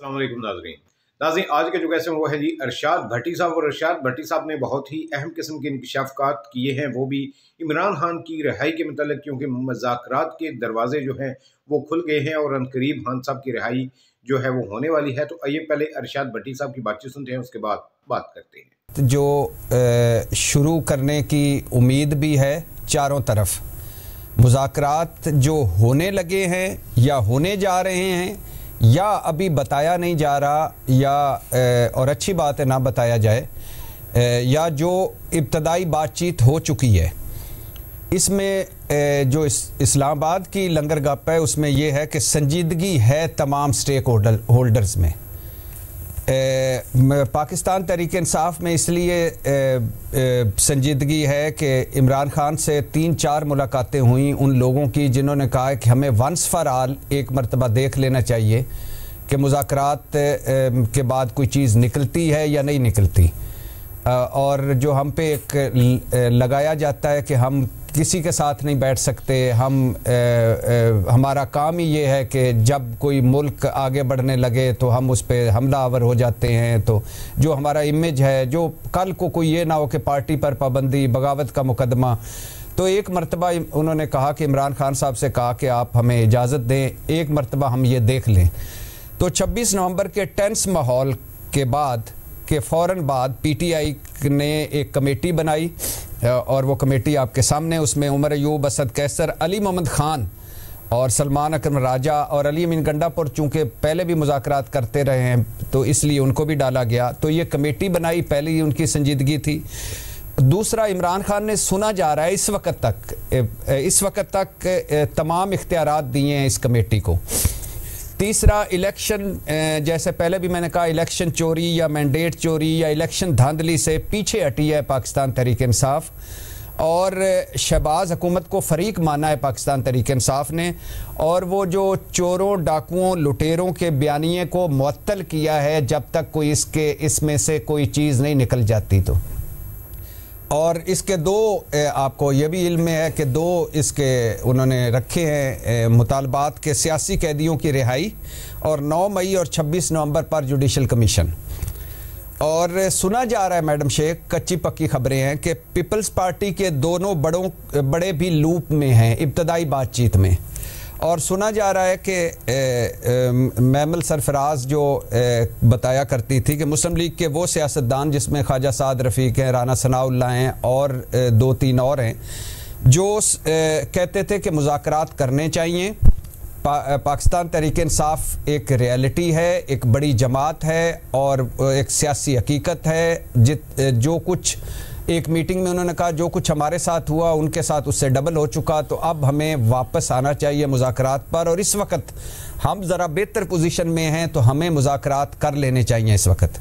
अस्सलाम वालेकुम नाज़रीन। आज के जो कैसे वो है जी अरशाद भट्टी साहब, और अरशाद भट्टी साहब ने बहुत ही अहम किस्म के इंकशाफात किए हैं, वो भी इमरान खान की रिहाई के मतलब, क्योंकि मुज़ाकरात के दरवाजे जो हैं वो खुल गए हैं और अनकरीब खान साहब की रिहाई जो है वो होने वाली है। तो आइए पहले अरशाद भट्टी साहब की बातचीत सुनते हैं, उसके बाद बात करते हैं। जो शुरू करने की उम्मीद भी है चारों तरफ, मुज़ाकरात जो होने लगे हैं या होने जा रहे हैं या अभी बताया नहीं जा रहा, या और अच्छी बात है ना बताया जाए, या जो इब्तदाई बातचीत हो चुकी है, इसमें जो इस्लामाबाद की लंगर गप है उसमें यह है कि संजीदगी है तमाम स्टेक होल्डर्स में। पाकिस्तान तहरीक इंसाफ में इसलिए संजीदगी है कि इमरान खान से 3-4 मुलाकातें हुई उन लोगों की जिन्होंने कहा है कि हमें वंस फॉर ऑल एक मरतबा देख लेना चाहिए कि मुज़ाकरात के बाद कोई चीज़ निकलती है या नहीं निकलती। और जो हम पे एक लगाया जाता है कि हम किसी के साथ नहीं बैठ सकते, हमारा काम ही ये है कि जब कोई मुल्क आगे बढ़ने लगे तो हम उस पर हमला आवर हो जाते हैं। तो जो हमारा इमेज है, जो कल को कोई ये ना हो कि पार्टी पर पाबंदी, बगावत का मुकदमा। तो एक मरतबा उन्होंने कहा कि इमरान खान साहब से कहा कि आप हमें इजाज़त दें, एक मरतबा हम ये देख लें। तो 26 नवंबर के टेंस माहौल के बाद के फ़ौरन बाद पीटीआई ने एक कमेटी बनाई, और वो कमेटी आपके सामने, उसमें उमर अयूब, असद कैसर, अली मोहम्मद ख़ान और सलमान अकरम राजा और अली अमीन गंडापुर चूँकि पहले भी मुज़ाकरात करते रहे हैं तो इसलिए उनको भी डाला गया। तो ये कमेटी बनाई, पहली उनकी संजीदगी थी। दूसरा, इमरान खान ने सुना जा रहा है इस वक्त तक तमाम इख्तियारात दिए हैं इस कमेटी को। तीसरा, इलेक्शन, जैसे पहले भी मैंने कहा, इलेक्शन चोरी या मैंडेट चोरी या इलेक्शन धांधली से पीछे हटी है पाकिस्तान तहरीक इंसाफ, और शहबाज हुकूमत को फरीक माना है पाकिस्तान तहरीक इंसाफ ने, और वो जो चोरों, डाकुओं, लुटेरों के बयानिए को मुअत्तल किया है जब तक कोई इसमें से कोई चीज़ नहीं निकल जाती। तो और इसके दो, आपको ये भी इल्म है कि दो इसके उन्होंने रखे हैं मुतालबात के, सियासी कैदियों की रिहाई और 9 मई और 26 नवंबर पर जुडिशल कमीशन। और सुना जा रहा है मैडम शेख, कच्ची पक्की खबरें हैं कि पीपल्स पार्टी के दोनों बड़े भी लूप में हैं इब्तदाई बातचीत में। और सुना जा रहा है कि मैमल सरफराज जो बताया करती थी कि मुस्लिम लीग के वो सियासतदान, जिसमें ख्वाजा साद रफ़ीक हैं, राना सनाउल्लाह हैं और 2-3 और हैं, जो कहते थे कि मुज़ाकरात करने चाहिए। पाकिस्तान तहरीक इंसाफ एक रियलिटी है, एक बड़ी जमात है और एक सियासी हकीकत है। जो कुछ एक मीटिंग में उन्होंने कहा, जो कुछ हमारे साथ हुआ उनके साथ उससे डबल हो चुका, तो अब हमें वापस आना चाहिए मुज़ाकरात पर, और इस वक्त हम ज़रा बेहतर पोजीशन में हैं तो हमें मुज़ाकरात कर लेने चाहिए इस वक्त।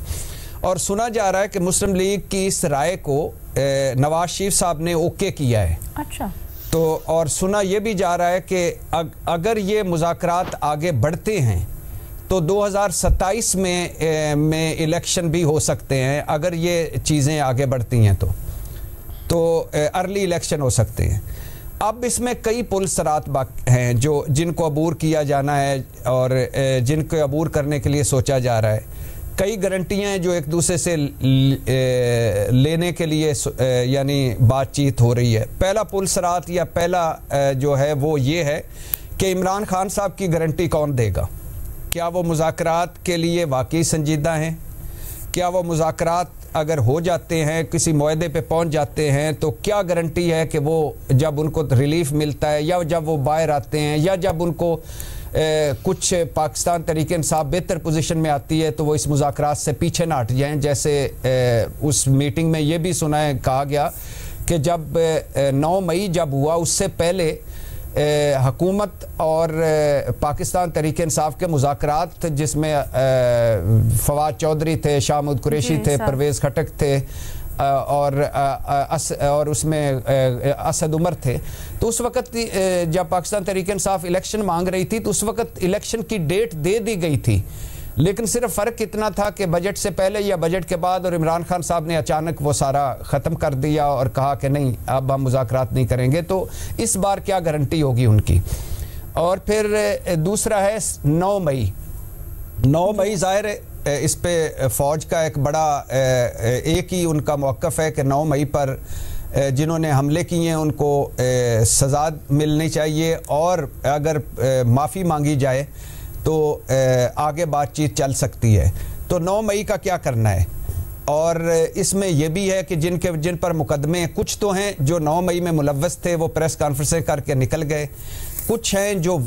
और सुना जा रहा है कि मुस्लिम लीग की इस राय को नवाज शरीफ साहब ने ओके किया है। अच्छा। तो और सुना ये भी जा रहा है कि अगर ये मुज़ाकरात आगे बढ़ते हैं तो 2027 में इलेक्शन भी हो सकते हैं। अगर ये चीज़ें आगे बढ़ती हैं तो अर्ली इलेक्शन हो सकते हैं। अब इसमें कई पुलसरात हैं जिनको अबूर किया जाना है और जिनको अबूर करने के लिए सोचा जा रहा है। कई गारंटियाँ हैं जो एक दूसरे से लेने के लिए यानी बातचीत हो रही है। पहला पुलसरात या पहला जो है वो ये है कि इमरान खान साहब की गारंटी कौन देगा। क्या वो मुज़ाकरात के लिए वाकई संजीदा हैं? क्या वो मुज़ाकरात अगर हो जाते हैं, किसी मुआहदे पे पहुंच जाते हैं, तो क्या गारंटी है कि वो जब उनको रिलीफ मिलता है या जब वो बाहर आते हैं या जब उनको कुछ पाकिस्तान तहरीक इंसाफ बेहतर पोजीशन में आती है तो वो इस मुज़ाकरात से पीछे ना हट जाएँ। जैसे उस मीटिंग में ये भी कहा गया कि जब 9 मई जब हुआ उससे पहले हुकूमत और पाकिस्तान तहरीक इंसाफ के मुज़ाकरात, जिसमें फवाद चौधरी थे, शाहमूद कुरैशी थे, परवेज़ खटक थे और उसमें असद उमर थे। तो उस वक़्त जब पाकिस्तान तहरीक इंसाफ इलेक्शन मांग रही थी तो उस वक़्त इलेक्शन की डेट दे दी गई थी, लेकिन सिर्फ फ़र्क इतना था कि बजट से पहले या बजट के बाद, और इमरान खान साहब ने अचानक वो सारा ख़त्म कर दिया और कहा कि नहीं, अब हम मुज़ाकरात नहीं करेंगे। तो इस बार क्या गारंटी होगी उनकी। और फिर दूसरा है 9 मई 9 मई ज़ाहिर है इस पे फ़ौज का एक बड़ा एक ही उनका मौक़िफ़ है कि 9 मई पर जिन्होंने हमले किए हैं उनको सज़ा मिलनी चाहिए और अगर माफ़ी मांगी जाए तो आगे बातचीत चल सकती है। तो 9 मई का क्या करना है? और इसमें यह भी है कि जिन पर मुकदमे कुछ तो हैं जो 9 मई में मुलव्वस थे, वो प्रेस कॉन्फ्रेंसें करके निकल गए। कुछ हैं जो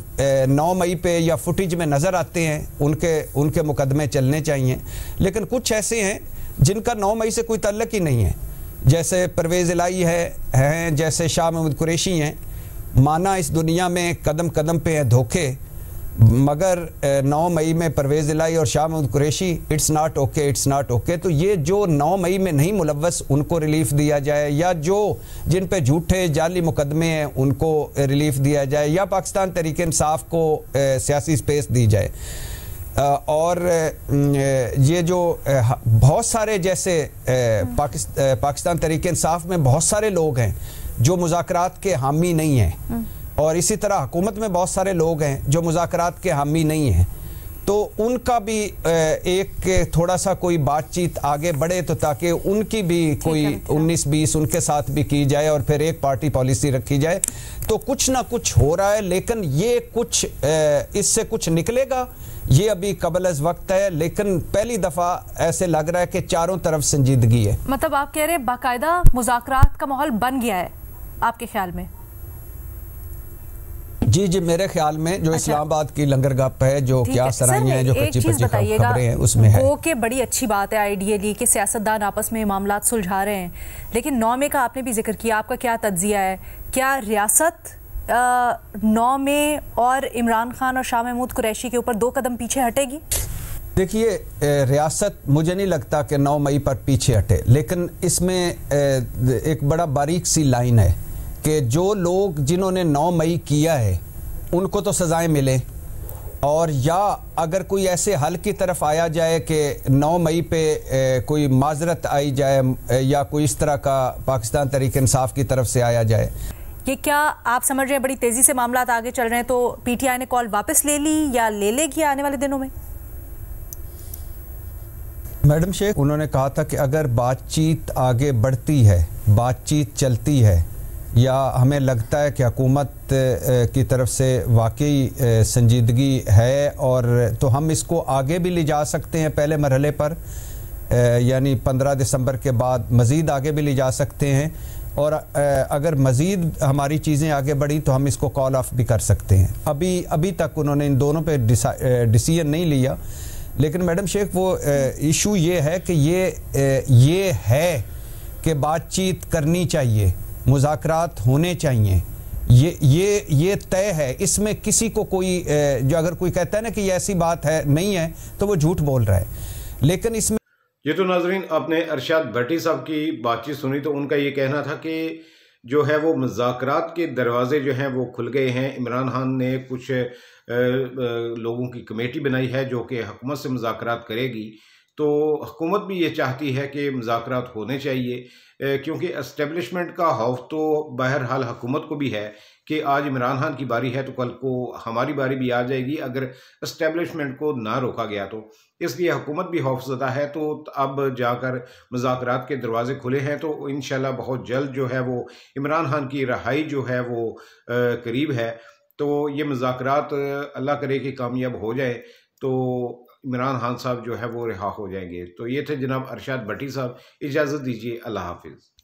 9 मई पे या फुटेज में नज़र आते हैं, उनके मुकदमे चलने चाहिए। लेकिन कुछ ऐसे हैं जिनका 9 मई से कोई ताल्लुक ही नहीं है, जैसे परवेज़ इलाही हैं, जैसे शाह महमूद कुरैशी हैं। माना इस दुनिया में कदम कदम पे हैं धोखे, मगर 9 मई में परवेज़ इलाही और Shah Mahmood Qureshi it's not okay. तो ये जो 9 मई में नहीं मुलव्वस उनको रिलीफ दिया जाए, या जो जिन पे झूठे जाली मुकदमे हैं उनको रिलीफ दिया जाए, या पाकिस्तान तहरीक इंसाफ को सियासी स्पेस दी जाए। और ये जो बहुत सारे जैसे पाकिस्तान तहरीक इंसाफ में बहुत सारे लोग हैं जो मुज़ाकरात के हामी नहीं हैं, और इसी तरह हुकूमत में बहुत सारे लोग हैं जो मुज़ाकरात के हामी नहीं हैं। तो उनका भी एक थोड़ा सा कोई बातचीत आगे बढ़े, तो ताकि उनकी भी कोई 19-20 उनके साथ भी की जाए और फिर एक पार्टी पॉलिसी रखी जाए। तो कुछ ना कुछ हो रहा है, लेकिन ये कुछ इससे कुछ निकलेगा ये अभी कबल अज़ वक्त है। लेकिन पहली दफ़ा ऐसे लग रहा है कि चारों तरफ संजीदगी है। मतलब आप कह रहे हैं बाकायदा मुज़ाकरात का माहौल बन गया है आपके ख्याल में? जी, मेरे ख्याल में जो इस्लामाबाद की लंगर गप है, जो क्या सराहियां हैं, जो कच्ची खबरें हैं, उसमें है। ओके, बड़ी अच्छी बात है आइडियली कि सियासतदान आपस में मामलात सुलझा रहे हैं, लेकिन 9 मई का आपने भी जिक्र किया, आपका क्या तज्जिया है? क्या रियासत 9 मई और इमरान खान और शाह महमूद कुरैशी के ऊपर 2 कदम पीछे हटेगी? देखिए, रियासत मुझे नहीं लगता कि 9 मई पर पीछे हटे, लेकिन इसमें एक बड़ा बारीक सी लाइन है कि जो लोग जिन्होंने 9 मई किया है उनको तो सज़ाएं मिले, और या अगर कोई ऐसे हल की तरफ आया जाए कि 9 मई पे कोई माजरत आई जाए या कोई इस तरह का पाकिस्तान तहरीक इंसाफ की तरफ से आया जाए। ये क्या आप समझ रहे हैं बड़ी तेज़ी से मामलात आगे चल रहे हैं, तो PTI ने कॉल वापस ले ली या ले लेगी आने वाले दिनों में? मैडम शेख उन्होंने कहा था कि अगर बातचीत आगे बढ़ती है, बातचीत चलती है, या हमें लगता है कि हुकूमत की तरफ से वाकई संजीदगी है, और तो हम इसको आगे भी ले जा सकते हैं पहले मरहले पर, यानी 15 दिसंबर के बाद मज़ीद आगे भी ले जा सकते हैं। और अगर मज़ीद हमारी चीज़ें आगे बढ़ी तो हम इसको कॉल ऑफ भी कर सकते हैं। अभी तक उन्होंने इन दोनों पे डिसीजन नहीं लिया, लेकिन मैडम शेख वो इशू ये है कि ये है कि बातचीत करनी चाहिए, मुज़ाकरात होने चाहिए, ये तय है। इसमें किसी को कोई जो अगर कोई कहता है ना कि ये ऐसी बात है नहीं है, तो वो झूठ बोल रहा है। लेकिन इसमें ये तो नाजरीन आपने अरशाद भट्टी साहब की बातचीत सुनी, तो उनका ये कहना था कि जो है वो मुज़ाकरात के दरवाजे जो हैं वो खुल गए हैं। इमरान खान ने कुछ लोगों की कमेटी बनाई है जो कि हुकूमत से मुज़ाकरात करेगी, तो हुकूमत भी ये चाहती है कि मुज़ाकरात होने चाहिए, क्योंकि एस्टेब्लिशमेंट का खौफ तो बहरहाल हुकूमत को भी है कि आज इमरान खान की बारी है तो कल को हमारी बारी भी आ जाएगी अगर एस्टेब्लिशमेंट को ना रोका गया तो। इसलिए हुकूमत भी खौफज़दा है। तो अब जाकर मुज़ाकरात के दरवाजे खुले हैं, तो इंशाल्लाह बहुत जल्द जो है वो इमरान खान की रहाई जो है वो करीब है। तो ये मुज़ाकरात अल्लाह करे कि कामयाब हो जाए, तो इमरान खान साहब जो है वो रिहा हो जाएंगे। तो ये थे जनाब अरशाद भट्टी साहब। इजाज़त दीजिए, अल्लाह हाफिज़।